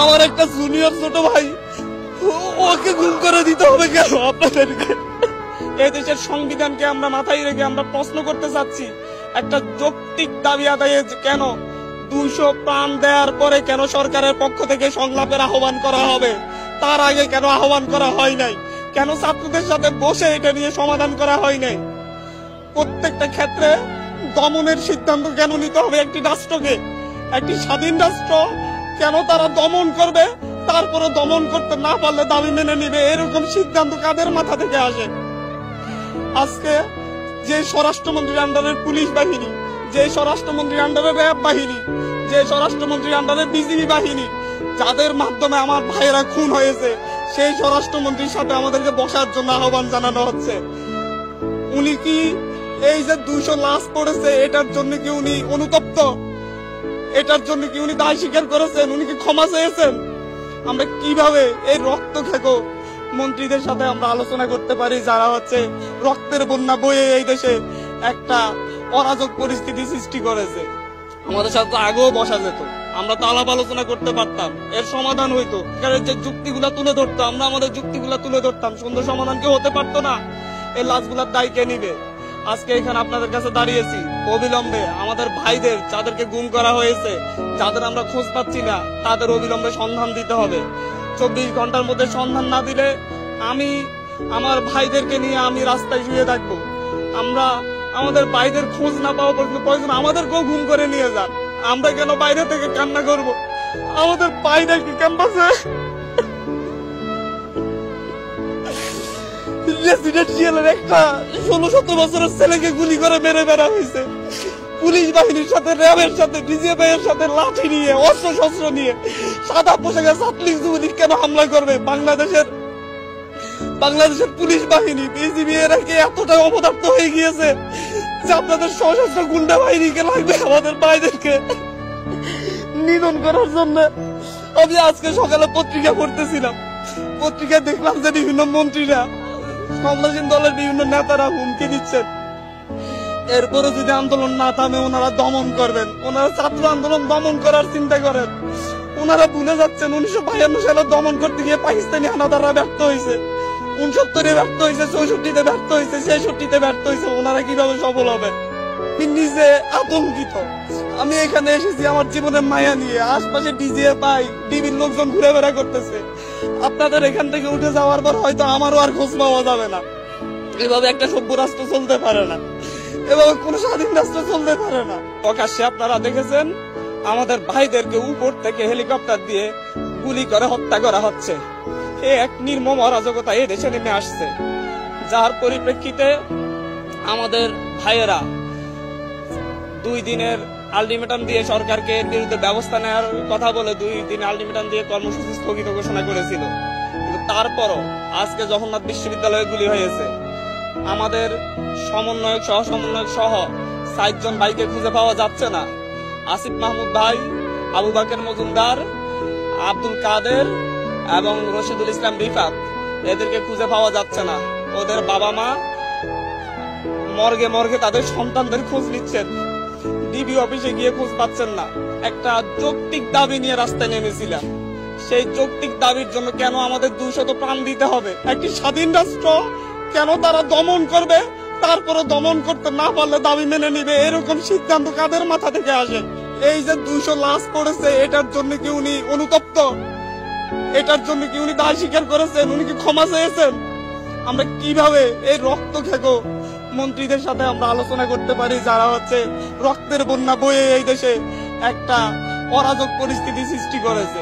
আমার একটা জুনিয়র ছোট ভাই, ওকে গুম করে দিতে হবে কেন আপনাদেরকে? এই দেশের সংবিধানকে আমরা মাথায় রেখে আমরা প্রশ্ন করতে চাচ্ছি, একটা যৌক্তিক দাবি আদায়ে কেন 200 প্রাণ দেওয়ার পরে কেন সরকারের পক্ষ থেকে সংলাপের আহ্বান করা হবে? তার আগে কেন আহ্বান করা হয় নাই? কেন ছাত্রদের সাথে বসে এটা নিয়ে সমাধান করা হয় নাই? প্রত্যেকটা ক্ষেত্রে দমনের সিদ্ধান্ত কেন নিতে হবে একটি রাষ্ট্রকে? একটি স্বাধীন রাষ্ট্র কেন তারা দমন করবে, তারপরে দমন করতে না পারলে দাবি মেনে নিবে? এরকম সিদ্ধান্ত কাদের মাথা থেকে আসে? আজকে যে স্বরাষ্ট্রমন্ত্রীর আন্ডারের পুলিশ বাহিনী, যে স্বরাষ্ট্রমন্ত্রীর আন্ডারে র্যাব বাহিনী, যে স্বরাষ্ট্রমন্ত্রীর আন্ডারে বিজিবি বাহিনী, যাদের মাধ্যমে আমার ভাইয়েরা খুন হয়েছে, সেই স্বরাষ্ট্রমন্ত্রীর সাথে আমাদেরকে বসার জন্য আহ্বান জানানো হচ্ছে। উনি কি এই যে 200 লাশ পড়েছে এটার জন্য কি উনি অনুতপ্ত? এটার জন্য কি উনি দায় স্বীকার করেছেন? উনি কি ক্ষমা চেয়েছেন? আমরা কিভাবে এই রক্ত খেকো মন্ত্রীদের সাথে আমরা আলোচনা করতে পারি, যারা হচ্ছে রক্তের বন্যা বয়ে এই দেশে একটা অরাজক পরিস্থিতি সৃষ্টি করেছে? আমাদের সাথে আগেও বসা যেত, আমরা তো আলাপ আলোচনা করতে পারতাম, এর সমাধান হইতো। যে যুক্তিগুলা তুলে ধরতো, আমরা আমাদের যুক্তিগুলা তুলে ধরতাম, সুন্দর সমাধান কেউ হতে পারতো না। এই লাশগুলার দায় কে নিবে? আজকে এখানে আপনাদের কাছে দাঁড়িয়েছি অবিলম্বে আমাদের ভাইদের যাদেরকে গুম করা হয়েছে, যাদের আমরা খোঁজ পাচ্ছি না, তাদের অবিলম্বে সন্ধান দিতে হবে। 24 ঘন্টার মধ্যে সন্ধান না দিলে আমি আমার ভাইদেরকে নিয়ে আমি রাস্তায় শুয়ে থাকবো। আমরা আমাদের ভাইদের খোঁজ না পাওয়া পর্যন্ত প্রয়োজন আমাদেরকেও গুম করে নিয়ে যান। আমরা কেন বাইরে থেকে কান্না করব? আমাদের ভাইদেরকে ক্যাম্পাসে রেসিডেন্সিয়ালের একটা 16-17 বছরের ছেলেকে গুলি করে মেরে বেড়া হয়েছে। পুলিশ বাহিনীর সাথে, র্যাবের সাথে, ডিজিএফআই এর সাথে লাঠি নিয়ে, অস্ত্র শস্ত্র নিয়ে সাদা পোশাকে ছাত্রলীগ যুবলীগ কেন হামলা করবে? বাংলাদেশের পুলিশ বাহিনী, বিজিবি এরা কি এতটা অপদার্থ হয়ে গিয়েছে যে আপনাদের সশস্ত্র গুন্ডা বাহিনীকে লাগবে আমাদের ভাইদেরকে নিধন করার জন্য? আমি আজকে সকালে পত্রিকা পড়তেছিলাম, পত্রিকায় দেখলাম যে বিভিন্ন মন্ত্রীরা, ক্ষমতাসীন দলের বিভিন্ন নেতারা হুমকি দিচ্ছেন এরপরে যদি আন্দোলন না থামে ওনারা দমন করবেন। ওনারা ছাত্র আন্দোলন দমন করার চিন্তা করেন। ওনারা ভুলে যাচ্ছেন 1952 সালে দমন করতে গিয়ে পাকিস্তানি হানাদাররা ব্যর্থ হয়েছে, 69-এ ব্যর্থ হয়েছে, 64-তে ব্যর্থ হয়েছে, 66-তে ব্যর্থ হয়েছে। ওনারা কিভাবে সফল হবে? নিজে আতঙ্কিত। আমি এখানে এসেছি আমার জীবনের মায়া নিয়ে, আশপাশে ডিজিএফআই ডিবির লোকজন ঘুরে বেড়া করতেছে। আপনাদের এখান থেকে উঠে যাওয়ার পর হয়তো আমারও আর খোঁজ পাওয়া যাবে না। এভাবে একটা সভ্য রাষ্ট্র চলতে পারে না, এভাবে কোন স্বাধীন রাষ্ট্র চলতে পারে না। প্রকাশ্যে আপনারা দেখেছেন আমাদের ভাইদেরকে উপর থেকে হেলিকপ্টার দিয়ে গুলি করে হত্যা করা হচ্ছে। এক নির্মম অরাজকতা এই দেশে নেমে আসছে, যার পরিপ্রেক্ষিতে আমাদের ভাইয়েরা 2 দিনের আলটিমেটাম দিয়ে সরকারকে এর বিরুদ্ধে ব্যবস্থা নেওয়ার কথা বলে 2 দিন আলটিমেটাম দিয়ে কর্মসূচি স্থগিত ঘোষণা করেছিল। কিন্তু তারপরও আজকে জগন্নাথ বিশ্ববিদ্যালয়ে গুলি হয়েছে। আমাদের সমন্বয়ক সহ 60 জন ভাইকে খুঁজে পাওয়া যাচ্ছে না। আসিফ মাহমুদ ভাই, আবু বাকের মজুমদার, আব্দুল কাদের এবং রশিদুল ইসলাম রিফাত, এদেরকে খুঁজে পাওয়া যাচ্ছে না। ওদের বাবা মা মর্গে তাদের সন্তানদের খোঁজ নিচ্ছেন, ডিবি অফিসে গিয়ে খোঁজ পাচ্ছেন না। একটা যৌক্তিক দাবি নিয়ে রাস্তায় নেমেছিলাম, সেই যৌক্তিক দাবির জন্য কেন আমাদের 200 প্রাণ দিতে হবে? একটি স্বাধীন রাষ্ট্র কেন তারা দমন করবে, তারপরে দমন করতে না পারলে দাবি মেনে নিবে? এরকম সিদ্ধান্ত কাদের মাথা থেকে আসে? এই যে 200 লাশ পড়েছে এটার জন্য কি উনি অনুতপ্ত? এটার জন্য কি উনি দায় স্বীকার করেছেন? উনি কি ক্ষমা চেয়েছেন? আমরা কিভাবে এই রক্ত খেকো মন্ত্রীদের সাথে আমরা আলোচনা করতে পারি, যারা হচ্ছে রক্তের বন্যা বয়ে এই দেশে একটা অরাজক পরিস্থিতি সৃষ্টি করেছে?